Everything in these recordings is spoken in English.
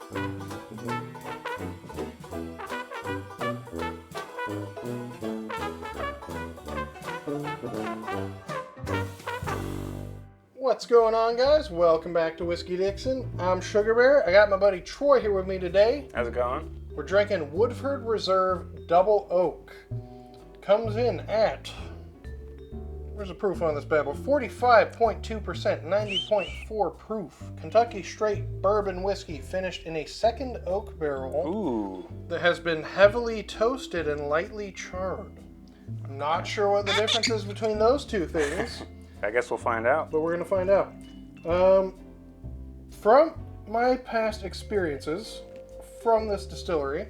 What's going on, guys? Welcome back to Whiskey Dixon. I'm Sugarbear. I got my buddy Troy here with me today. How's it going? We're drinking Woodford Reserve Double Oak. Comes in at, where's the proof on this bad boy? 45.2%, 90.4 proof. Kentucky straight bourbon whiskey finished in a second oak barrel. Ooh. That has been heavily toasted and lightly charred. I'm not sure what the difference is between those two things. I guess we'll find out. But we're going to find out. From my past experiences from this distillery,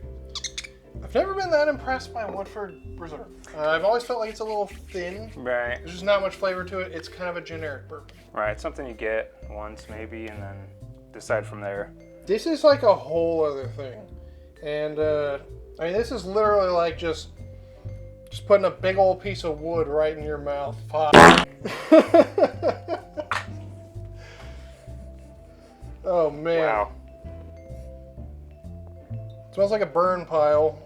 I've never been that impressed by Woodford Reserve. I've always felt like it's a little thin. Right. There's just not much flavor to it. It's kind of a generic bourbon. Right, something you get once maybe and then decide from there. This is like a whole other thing. And, I mean, this is literally like just putting a big old piece of wood right in your mouth. Oh, man. Wow. Smells like a burn pile.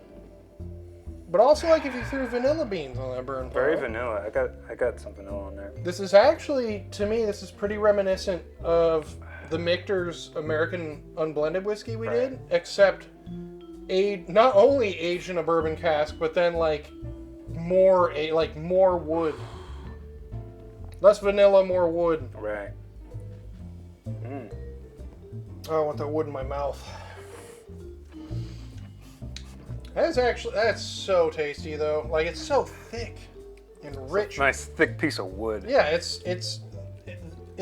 But also like if you threw vanilla beans on that burn pile. Very vanilla. I got some vanilla on there. This is actually, to me, this is pretty reminiscent of the Michter's American Unblended whiskey we did, except not only aged in a bourbon cask, but then like more wood. Less vanilla, more wood. Right. Mm. Oh, I want that wood in my mouth. That's so tasty though. Like, it's so thick and rich. Nice thick piece of wood. Yeah, it's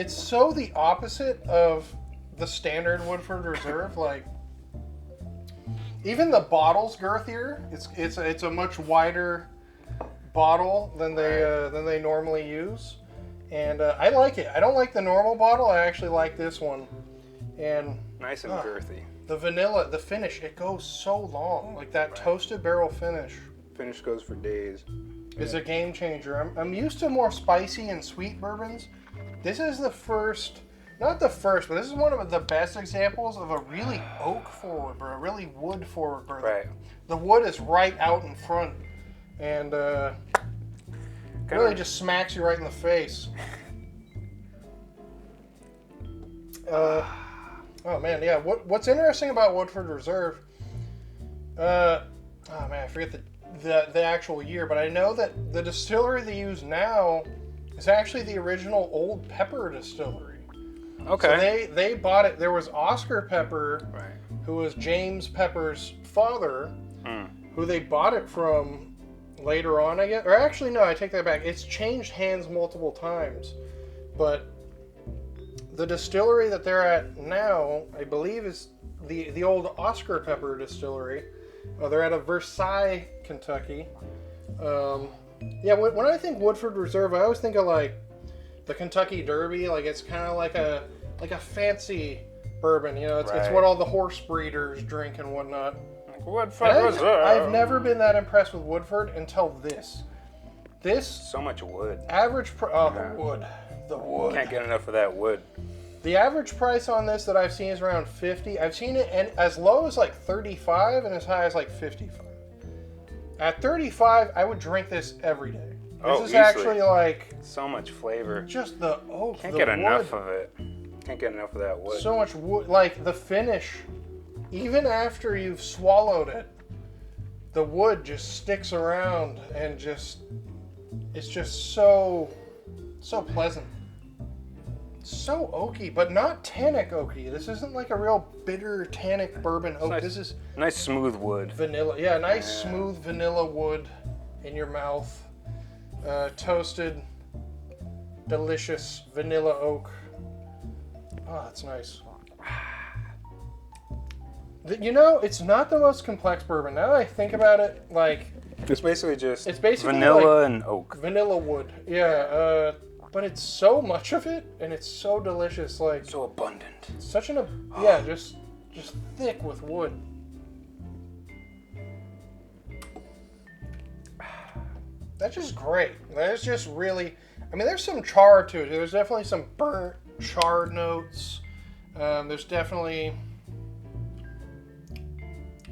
so the opposite of the standard Woodford Reserve. Like, even the bottle's girthier. It's a much wider bottle than they normally use, and I like it. I don't like the normal bottle. I actually like this one. And nice and girthy. The vanilla, the finish, it goes so long. Like that toasted barrel finish. Finish goes for days. Is a game changer. I'm used to more spicy and sweet bourbons. This is the first, not the first, but this is one of the best examples of a really oak forward bourbon, a really wood forward bourbon. Right. The wood is right out in front, and really just smacks you right in the face. Oh man, yeah. What's interesting about Woodford Reserve? Oh man, I forget the actual year, but I know that the distillery they use now is actually the original Old Pepper distillery. Okay. So they bought it. There was Oscar Pepper, Right. who was James Pepper's father, who they bought it from later on, I guess. Or actually, no, I take that back. It's changed hands multiple times, but the distillery that they're at now, I believe, is the old Oscar Pepper distillery. They're out of Versailles, Kentucky. Yeah, when I think Woodford Reserve, I always think of like the Kentucky Derby. Like, it's kind of like a fancy bourbon. You know, it's what all the horse breeders drink and whatnot. Woodford Reserve. I've never been that impressed with Woodford until this. So much wood. Average the wood. The wood. Can't get enough of that wood. The average price on this that I've seen is around $50. I've seen it as low as like $35 and as high as like $55. At $35, I would drink this every day. This is easily. Actually like So much flavor. just the oak. Can't the get wood. enough of it. Can't get enough of that wood. So much wood, like the finish. Even after you've swallowed it, the wood just sticks around and it's just so pleasant. So oaky, but not tannic oaky. This isn't like a real bitter tannic bourbon oak. Nice, this is nice smooth wood. vanilla. Yeah, nice smooth vanilla wood in your mouth. Toasted, delicious vanilla oak. Oh, that's nice. You know, it's not the most complex bourbon. Now that I think about it, like It's basically like vanilla and oak. Vanilla wood. Yeah, but it's so much of it, and it's so delicious. Like, So abundant. such an just thick with wood. That's just great. That's just really. I mean, there's some char to it. There's definitely some burnt charred notes. There's definitely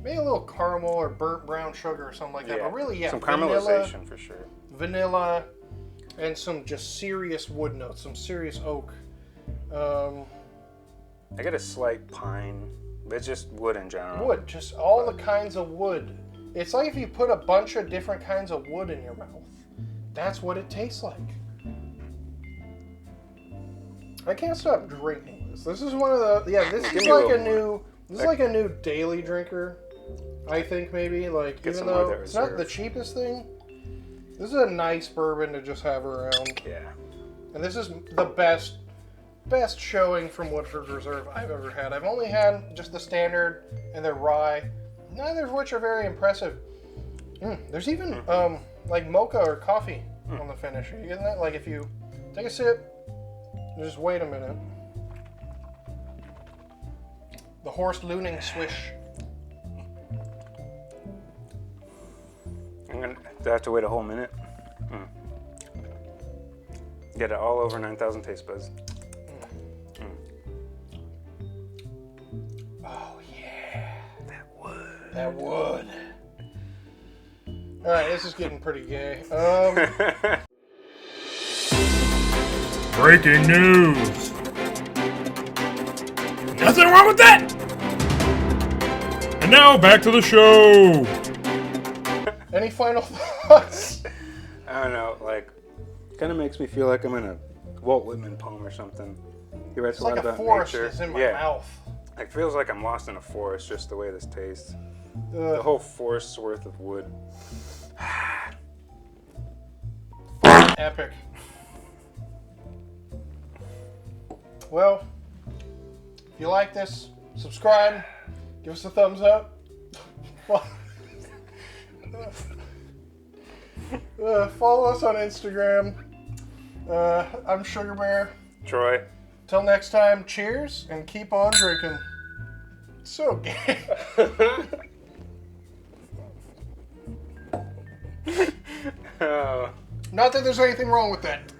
maybe a little caramel or burnt brown sugar or something like that. But really, yeah, some caramelization for sure. Vanilla, and some just serious wood notes, some serious oak. I get a slight pine, but it's just wood in general. Wood, just all the kinds of wood. It's like if you put a bunch of different kinds of wood in your mouth. That's what it tastes like. I can't stop drinking this. This is one of the this is like a new daily drinker. I think maybe even though it's not the cheapest thing, this is a nice bourbon to just have around. Yeah. And this is the best showing from Woodford Reserve I've ever had. I've only had just the standard and the rye, neither of which are very impressive. There's even like mocha or coffee on the finish. Are you getting that? Like if you take a sip, just wait a minute. The horse looning swish. I'm gonna have to wait a whole minute. Get it all over 9,000 taste buds. Oh yeah, That wood. that wood. All right, this is getting pretty gay. Breaking news! Nothing wrong with that! And now back to the show! Any final thoughts? I don't know, kind of makes me feel like I'm in a Walt Whitman poem or something. He writes It's a lot like a about forest nature. is in my mouth. It feels like I'm lost in a forest just the way this tastes. Ugh. The whole forest's worth of wood. Epic. Well, if you like this, subscribe, give us a thumbs up. Follow us on Instagram. I'm Sugarbear. Troy. Till next time, cheers and keep on drinking. So gay. Oh. Not that there's anything wrong with that.